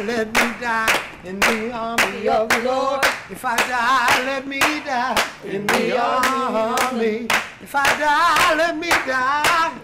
die, let me die in the army of the Lord. If I die, let me die in the army. If I die, let me die.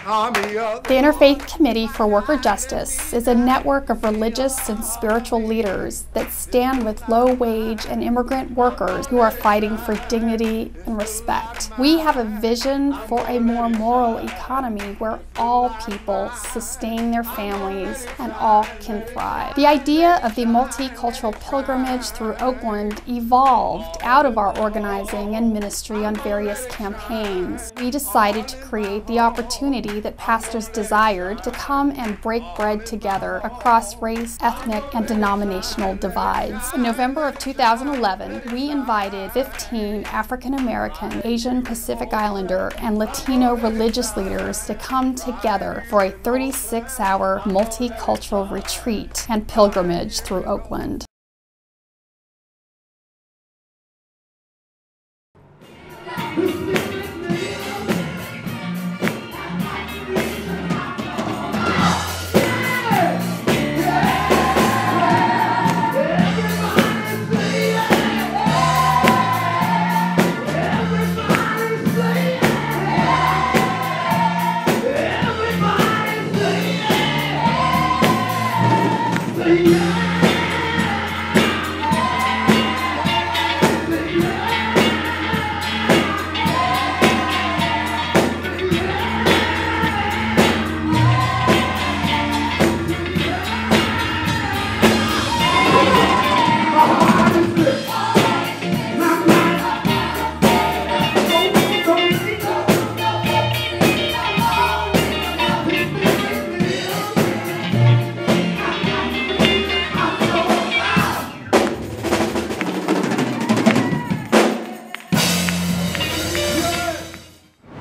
The Interfaith Committee for Worker Justice is a network of religious and spiritual leaders that stand with low-wage and immigrant workers who are fighting for dignity and respect. We have a vision for a more moral economy where all people sustain their families and all can thrive. The idea of the Multicultural Pilgrimage through Oakland evolved out of our organizing and ministry on various campaigns. We decided to create the opportunity that pastors desired to come and break bread together across race, ethnic, and denominational divides. In November of 2011, we invited 15 African American, Asian Pacific Islander, and Latino religious leaders to come together for a 36-hour multicultural retreat and pilgrimage through Oakland.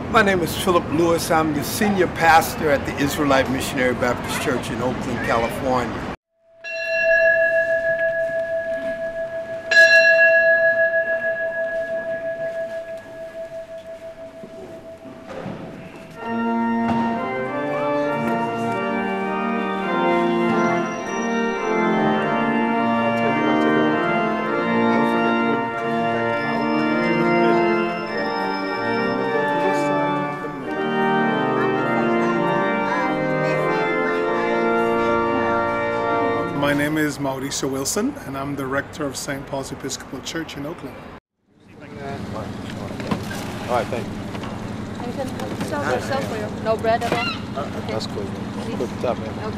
My name is Philip Lewis. I'm the senior pastor at the Israelite Missionary Baptist Church in Oakland, California. My name is Mauricio Wilson, and I'm the rector of St. Paul's Episcopal Church in Oakland. All right, thank you. And you can stop yourself for your no bread at all? Okay. That's cool. Put the top in. Okay.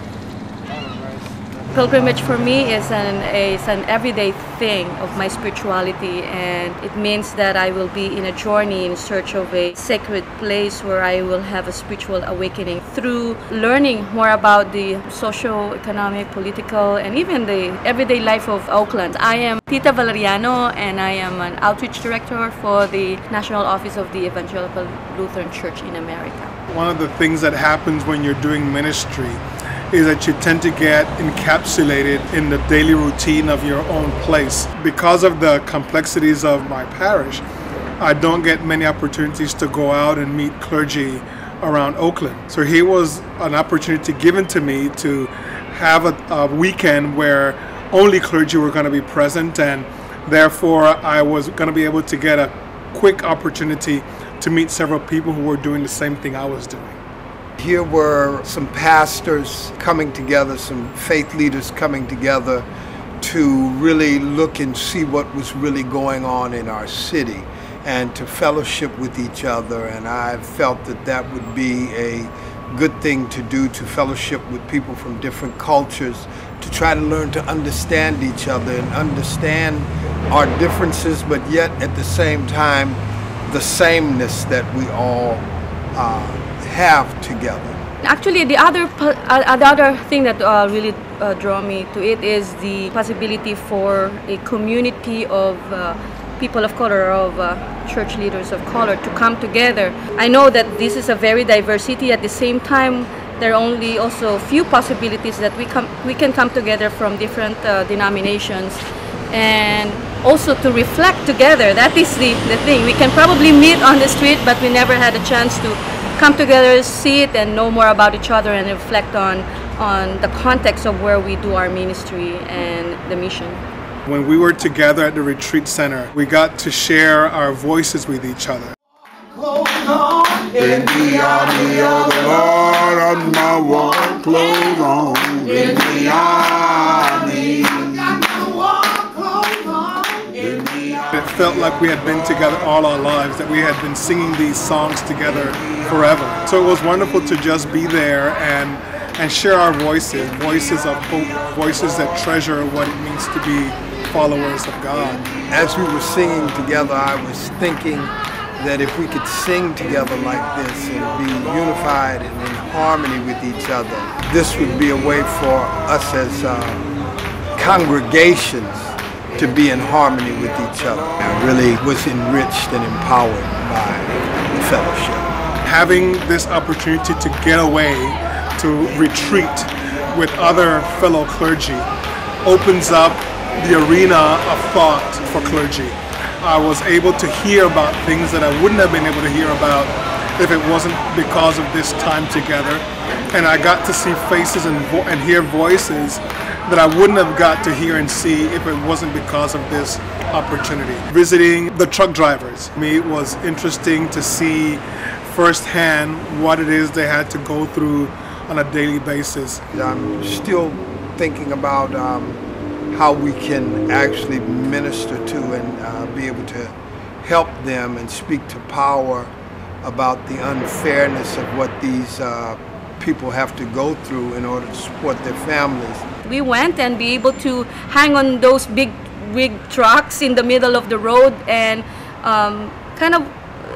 Pilgrimage for me is an everyday thing of my spirituality, and it means that I will be in a journey in search of a sacred place where I will have a spiritual awakening through learning more about the socio-economic, political, and even the everyday life of Oakland. I am Tita Valeriano, and I am an outreach director for the National Office of the Evangelical Lutheran Church in America. One of the things that happens when you're doing ministry is that you tend to get encapsulated in the daily routine of your own place. Because of the complexities of my parish, I don't get many opportunities to go out and meet clergy around Oakland. So here was an opportunity given to me to have a weekend where only clergy were going to be present, and therefore I was going to be able to get a quick opportunity to meet several people who were doing the same thing I was doing. Here were some pastors coming together, some faith leaders coming together to really look and see what was really going on in our city and to fellowship with each other. And I felt that that would be a good thing to do, to fellowship with people from different cultures, to try to learn to understand each other and understand our differences, but yet at the same time, the sameness that we all have together. Actually, the other thing that really drew me to it is the possibility for a community of people of color, of church leaders of color, to come together. I know that this is a very diverse city. At the same time, there are only also a few possibilities that we can come together from different denominations, and also to reflect together. That is the thing. We can probably meet on the street, but we never had a chance to come together, see it, and know more about each other and reflect on the context of where we do our ministry and the mission. When we were together at the retreat center, we got to share our voices with each other. In the army of the Lord, on my war clothes on. In the army. It felt like we had been together all our lives, that we had been singing these songs together forever. So it was wonderful to just be there and share our voices, voices of hope, voices that treasure what it means to be followers of God. As we were singing together, I was thinking that if we could sing together like this and be unified and in harmony with each other, this would be a way for us as congregations to be in harmony with each other. I really was enriched and empowered by the fellowship. Having this opportunity to get away, to retreat with other fellow clergy, opens up the arena of thought for clergy. I was able to hear about things that I wouldn't have been able to hear about if it wasn't because of this time together. And I got to see faces and hear voices that I wouldn't have got to hear and see if it wasn't because of this opportunity. Visiting the truck drivers, to me it was interesting to see firsthand what it is they had to go through on a daily basis. I'm still thinking about how we can actually minister to and be able to help them and speak to power about the unfairness of what these people have to go through in order to support their families. We went and be able to hang on those big trucks in the middle of the road and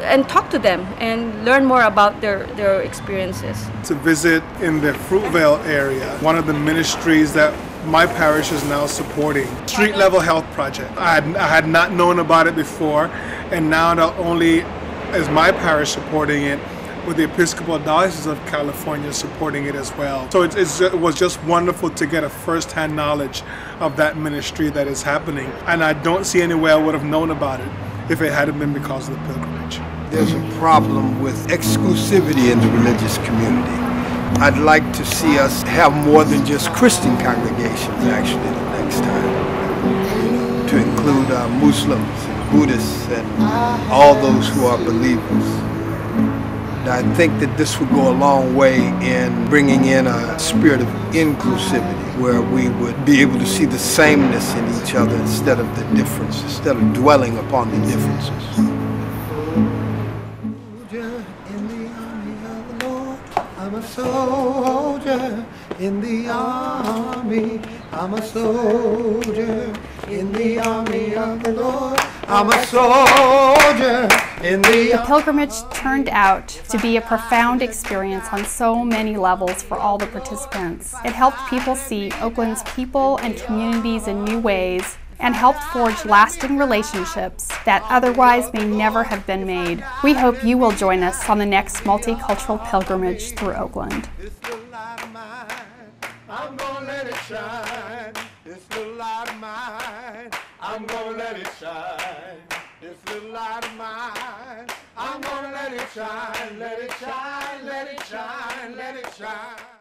and talk to them and learn more about their experiences. To visit in the Fruitvale area, one of the ministries that my parish is now supporting, Street Level Health Project. I had not known about it before, and now not only is my parish supporting it, with the Episcopal Diocese of California supporting it as well. So it was just wonderful to get a first-hand knowledge of that ministry that is happening. And I don't see any way I would have known about it if it hadn't been because of the pilgrimage. There's a problem with exclusivity in the religious community. I'd like to see us have more than just Christian congregations actually the next time, to include Muslims and Buddhists and all those who are believers. I think that this would go a long way in bringing in a spirit of inclusivity, where we would be able to see the sameness in each other instead of the differences, instead of dwelling upon the differences. I'm a soldier in the army. I'm a soldier in the army of the Lord. I'm a soldier in the... The pilgrimage turned out to be a profound experience on so many levels for all the participants. It helped people see Oakland's people and communities in new ways, and helped forge lasting relationships that otherwise may never have been made. We hope you will join us on the next Multicultural Pilgrimage through Oakland. I'm gonna let it shine. This little light of mine, I'm gonna let it shine. This little light of mine, I'm gonna let it shine, let it shine, let it shine, let it shine.